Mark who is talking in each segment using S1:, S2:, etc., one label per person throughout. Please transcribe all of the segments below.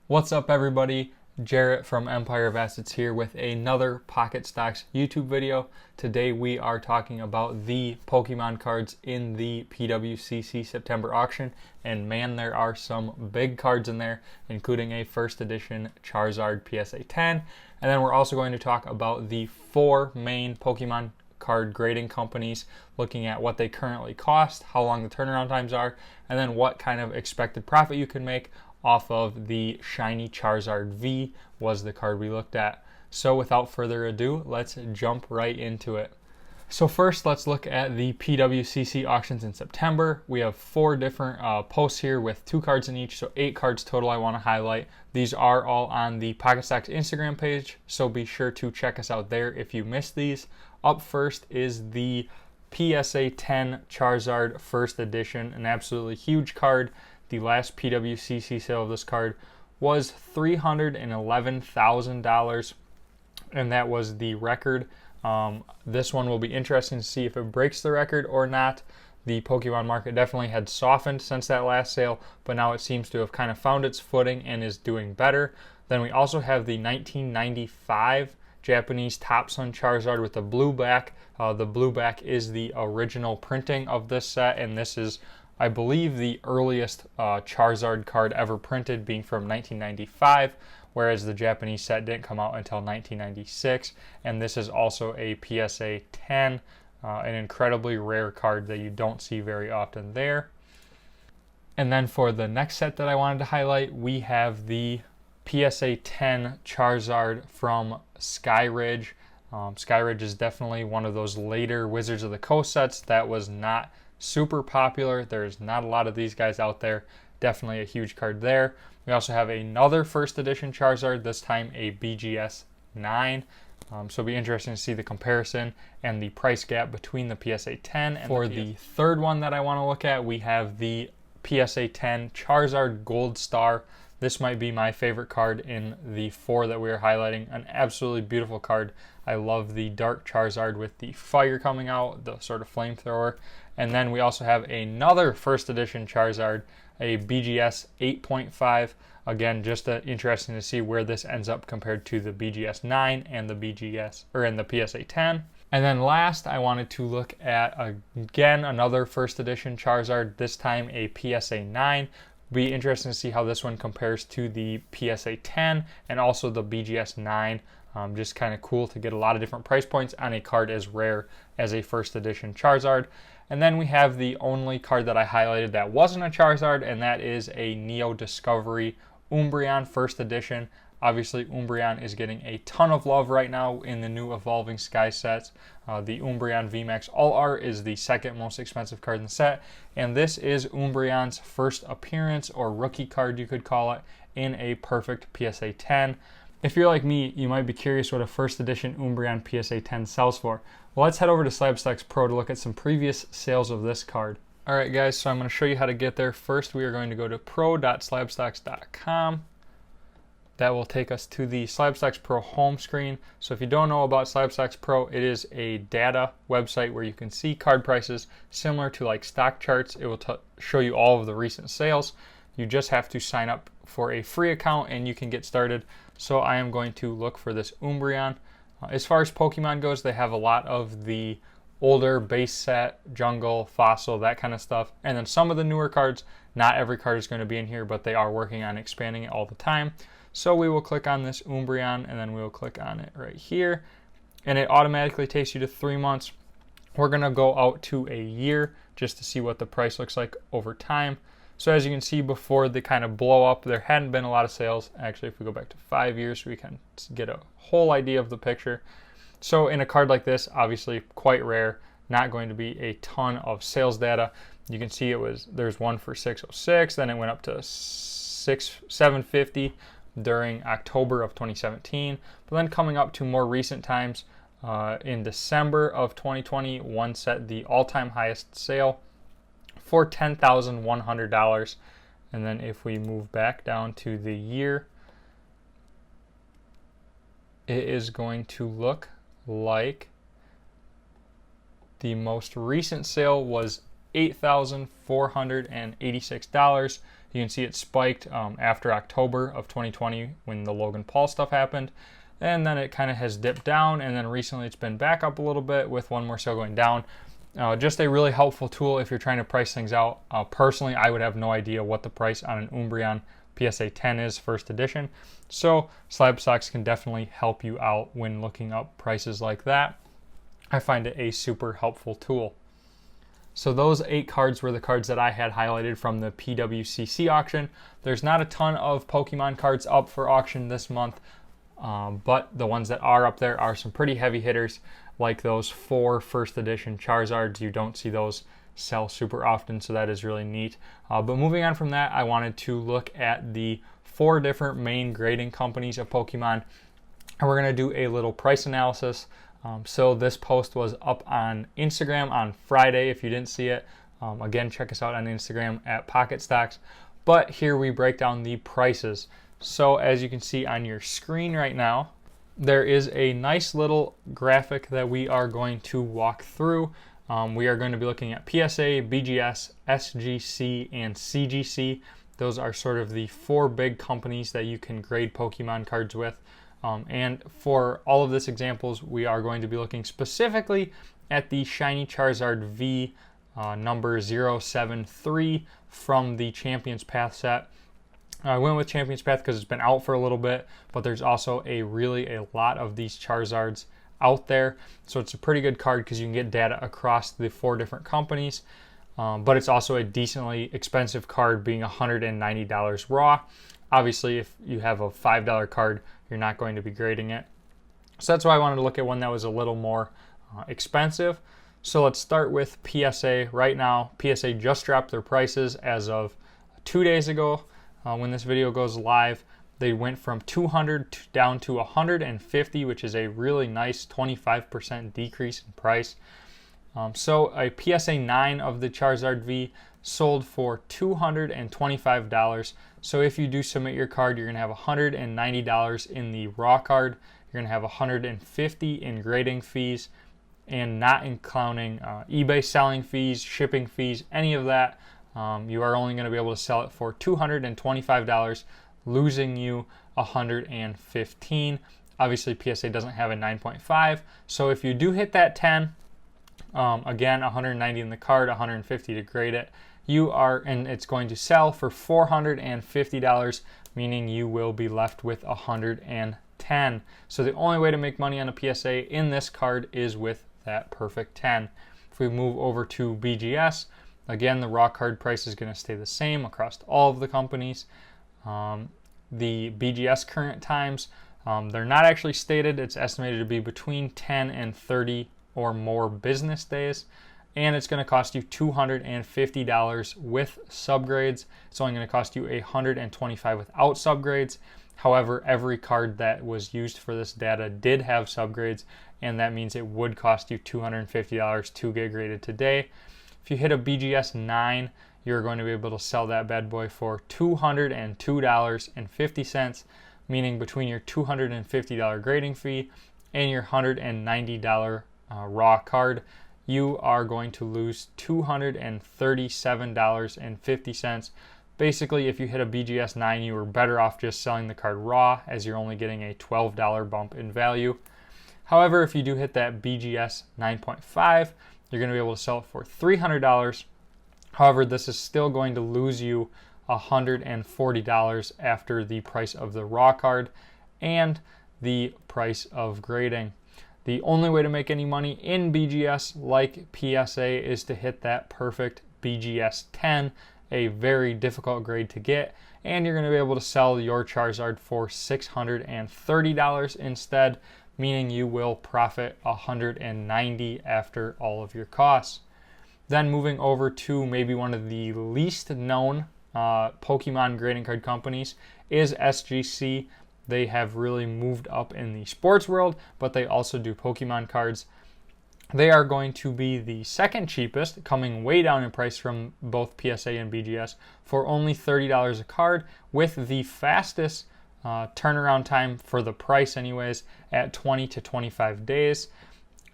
S1: What's up, everybody? Jarrett from Empire of Assets here with another Pocket Stocks YouTube video. Today we are talking about the Pokemon cards in the PWCC September auction, and man, there are some big cards in there, including a first edition Charizard PSA 10. And then we're also going to talk about the 4 main Pokemon card grading companies, looking at what they currently cost, how long the turnaround times are, and then what kind of expected profit you can make off of the shiny Charizard V was the card we looked at. So without further ado, let's jump right into it. So first, let's look at the PWCC auctions in September. We have 4 different posts here with 2 cards in each, so 8 cards total I want to highlight. These are all on the Pocket Stocks Instagram page, so be sure to check us out there if you missed these. Up first is the PSA 10 Charizard First Edition, an absolutely huge card. The last PWCC sale of this card was $311,000, and that was the record. This one will be interesting to see if it breaks the record or not. The Pokemon market definitely had softened since that last sale, but now it seems to have kind of found its footing and is doing better. Then we also have the 1995 Japanese Top Sun Charizard with the blue back. The blue back is the original printing of this set, and this is, I believe, the earliest Charizard card ever printed, being from 1995, whereas the Japanese set didn't come out until 1996. And this is also a PSA 10, an incredibly rare card that you don't see very often there. And then for the next set that I wanted to highlight, we have the PSA 10 Charizard from Skyridge. Skyridge is definitely one of those later Wizards of the Coast sets that was not super popular. There's not a lot of these guys out there. Definitely a huge card there. We also have another first edition Charizard, this time a BGS 9. So it'll be interesting to see the comparison and the price gap between the PSA 10 and for the third one that I want to look at, we have the PSA 10 Charizard Gold Star. This might be my favorite card in the 4 that we are highlighting. An absolutely beautiful card. I love the dark Charizard with the fire coming out, the sort of flamethrower. And then we also have another first edition Charizard, a BGS 8.5. Again, just interesting to see where this ends up compared to the BGS 9 and the PSA 10. And then last, I wanted to look at, again, another first edition Charizard, this time a PSA 9. Be interesting to see how this one compares to the PSA 10 and also the BGS 9. Just kind of cool to get a lot of different price points on a card as rare as a first edition Charizard. And then we have the only card that I highlighted that wasn't a Charizard, and that is a Neo Discovery Umbreon first edition. Obviously, Umbreon is getting a ton of love right now in the new Evolving Sky sets. The Umbreon VMAX All Art is the second most expensive card in the set, and this is Umbreon's first appearance, or rookie card you could call it, in a perfect PSA 10. If you're like me, you might be curious what a first edition Umbreon PSA 10 sells for. Well, let's head over to Slab Stocks Pro to look at some previous sales of this card. Alright guys, so I'm going to show you how to get there. First, we are going to go to pro.slabstocks.com. That will take us to the Slab Stocks Pro home screen. So if you don't know about Slab Stocks Pro, it is a data website where you can see card prices similar to like stock charts. It will show you all of the recent sales. You just have to sign up for a free account and you can get started. So I am going to look for this Umbreon. As far as Pokemon goes, they have a lot of the older base set, jungle, fossil, that kind of stuff. And then some of the newer cards. Not every card is going to be in here, but they are working on expanding it all the time. So we will click on this Umbreon, and then we will click on it right here. And it automatically takes you to 3 months. We're going to go out to a year just to see what the price looks like over time. So as you can see, before they kind of blow up, there hadn't been a lot of sales. Actually, if we go back to 5 years, we can get a whole idea of the picture. So in a card like this, obviously quite rare, not going to be a ton of sales data. You can see there's one for 606, then it went up to 750 during October of 2017. But then coming up to more recent times, in December of 2020, one set the all-time highest sale for $10,100. And then if we move back down to the year, it is going to look like the most recent sale was $8,486. You can see it spiked after October of 2020 when the Logan Paul stuff happened. And then it kind of has dipped down, and then recently it's been back up a little bit with one more sale going down. Just a really helpful tool if you're trying to price things out. Personally, I would have no idea what the price on an Umbreon PSA 10 is first edition. So Slab Stocks can definitely help you out when looking up prices like that. I find it a super helpful tool. So those 8 cards were the cards that I had highlighted from the PWCC auction. There's not a ton of Pokemon cards up for auction this month, but the ones that are up there are some pretty heavy hitters, like those 4 first edition Charizards. You don't see those sell super often, so that is really neat. But moving on from that, I wanted to look at the 4 different main grading companies of Pokemon, and we're going to do a little price analysis. So this post was up on Instagram on Friday. If you didn't see it, again, check us out on Instagram at Pocket Stocks. But here we break down the prices. So as you can see on your screen right now, there is a nice little graphic that we are going to walk through. We are going to be looking at PSA, BGS, SGC, and CGC. Those are sort of the 4 big companies that you can grade Pokemon cards with. And for all of this examples, we are going to be looking specifically at the Shiny Charizard V number 073 from the Champions Path set. I went with Champions Path because it's been out for a little bit, but there's also a lot of these Charizards out there. So it's a pretty good card because you can get data across the 4 different companies. But it's also a decently expensive card, being $190 raw. Obviously, if you have a $5 card, you're not going to be grading it. So that's why I wanted to look at one that was a little more expensive. So let's start with PSA. Right now, PSA just dropped their prices as of 2 days ago. When this video goes live, they went from 200 down to 150, which is a really nice 25% decrease in price. So a PSA 9 of the Charizard V sold for $225. So if you do submit your card, you're going to have $190 in the raw card. You're going to have $150 in grading fees, and not including eBay selling fees, shipping fees, any of that. You are only going to be able to sell it for $225, losing you $115. Obviously, PSA doesn't have a 9.5, so if you do hit that 10, again, $190 in the card, $150 to grade it, and it's going to sell for $450, meaning you will be left with $110. So the only way to make money on a PSA in this card is with that perfect 10. If we move over to BGS, again, the raw card price is going to stay the same across all of the companies. The BGS current times, they're not actually stated. It's estimated to be between 10 and 30 or more business days. And it's going to cost you $250 with subgrades. It's only going to cost you $125 without subgrades. However, every card that was used for this data did have subgrades, and that means it would cost you $250 to get graded today. If you hit a BGS 9, you're going to be able to sell that bad boy for $202.50, meaning between your $250 grading fee and your $190 raw card, you are going to lose $237.50. Basically, if you hit a BGS 9, you were better off just selling the card raw, as you're only getting a $12 bump in value. However, if you do hit that BGS 9.5, you're going to be able to sell it for $300. However, this is still going to lose you $140 after the price of the raw card and the price of grading. The only way to make any money in BGS, like PSA, is to hit that perfect BGS 10, a very difficult grade to get, and you're going to be able to sell your Charizard for $630 instead, meaning you will profit $190 after all of your costs. Then moving over to maybe one of the least known Pokemon grading card companies is SGC. They have really moved up in the sports world, but they also do Pokemon cards. They are going to be the second cheapest, coming way down in price from both PSA and BGS, for only $30 a card, with the fastest turnaround time for the price anyways at 20 to 25 days.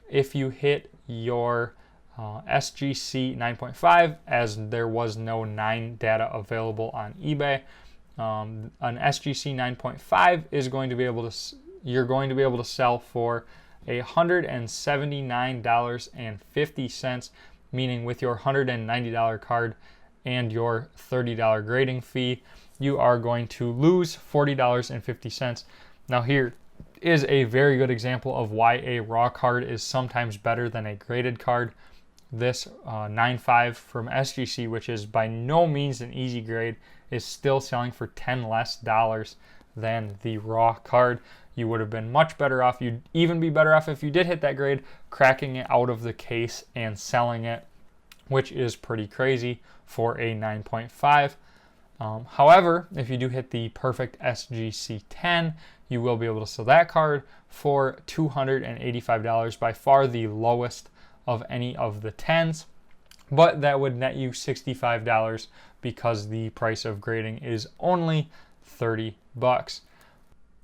S1: If you hit your SGC 9.5, as there was no 9 data available on eBay. An SGC 9.5 is going to be able to, you're going to be able to sell for $179.50, meaning with your $190 card and your $30 grading fee, you are going to lose $40.50. Now here is a very good example of why a raw card is sometimes better than a graded card. This 9.5 from SGC, which is by no means an easy grade, is still selling for $10 less than the raw card. You would have been much better off. You'd even be better off if you did hit that grade, cracking it out of the case and selling it, which is pretty crazy for a 9.5. However, if you do hit the perfect SGC 10, you will be able to sell that card for $285, by far the lowest of any of the 10s, but that would net you $65 because the price of grading is only $30.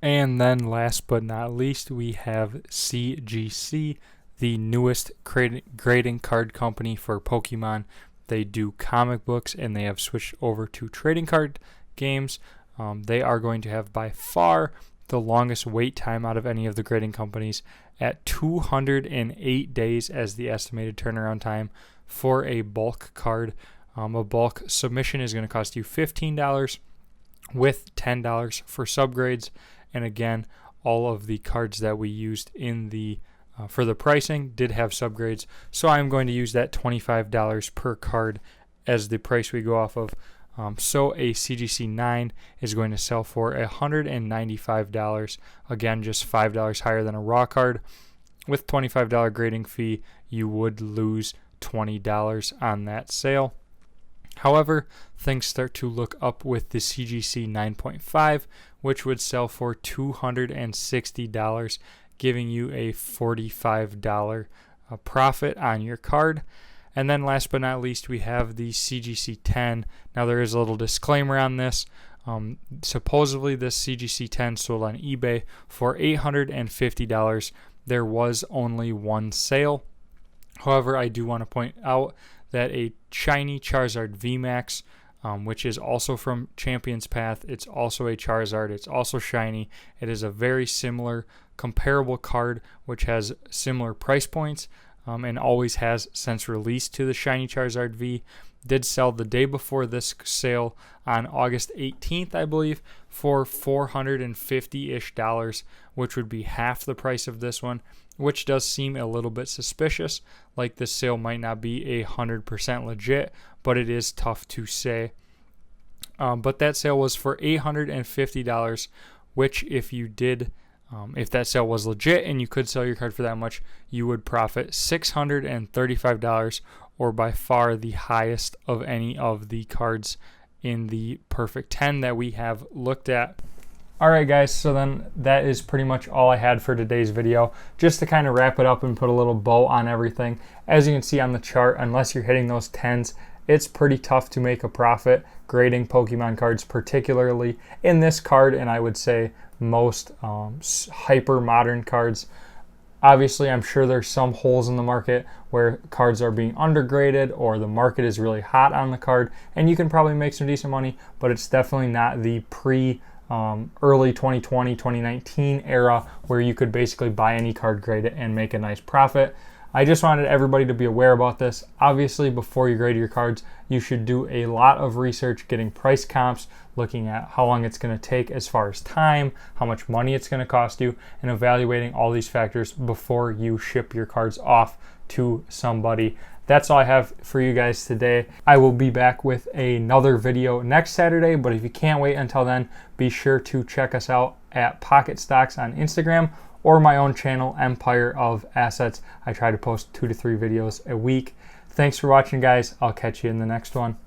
S1: And then last but not least, we have CGC, the newest grading card company for Pokemon. They do comic books and they have switched over to trading card games. They are going to have by far the longest wait time out of any of the grading companies at 208 days as the estimated turnaround time for a bulk card. A bulk submission is going to cost you $15 with $10 for subgrades. And again, all of the cards that we used in the for the pricing did have subgrades, so I'm going to use that $25 per card as the price we go off of. So a CGC 9 is going to sell for $195. Again, just $5 higher than a raw card. With $25 grading fee, you would lose $20 on that sale. However, things start to look up with the CGC 9.5, which would sell for $260, giving you a $45 profit on your card. And then last but not least, we have the CGC 10. Now there is a little disclaimer on this. Supposedly this CGC 10 sold on eBay for $850. There was only one sale. However, I do want to point out that a shiny Charizard VMAX, which is also from Champion's Path, it's also a Charizard, it's also shiny. It is a very similar, comparable card which has similar price points and always has since released to the shiny Charizard V. Did sell the day before this sale on August 18th, I believe, for $450-ish, which would be half the price of this one, which does seem a little bit suspicious, like this sale might not be 100% legit, but it is tough to say. But that sale was for $850, which if you did, if that sale was legit and you could sell your card for that much, you would profit $635, or by far the highest of any of the cards in the Perfect 10 that we have looked at. Alright guys, so then that is pretty much all I had for today's video. Just to kind of wrap it up and put a little bow on everything. As you can see on the chart, unless you're hitting those 10s, it's pretty tough to make a profit grading Pokemon cards, particularly in this card, and I would say most hyper modern cards. Obviously, I'm sure there's some holes in the market where cards are being undergraded or the market is really hot on the card, and you can probably make some decent money, but it's definitely not the early 2020, 2019 era where you could basically buy any card, grade it, and make a nice profit. I just wanted everybody to be aware about this. Obviously, before you grade your cards, you should do a lot of research, getting price comps, looking at how long it's going to take as far as time, how much money it's going to cost you, and evaluating all these factors before you ship your cards off to somebody. That's all I have for you guys today. I will be back with another video next Saturday, but if you can't wait until then, be sure to check us out at Pocket Stocks on Instagram or my own channel, Empire of Assets. I try to post 2 to 3 videos a week. Thanks for watching, guys. I'll catch you in the next one.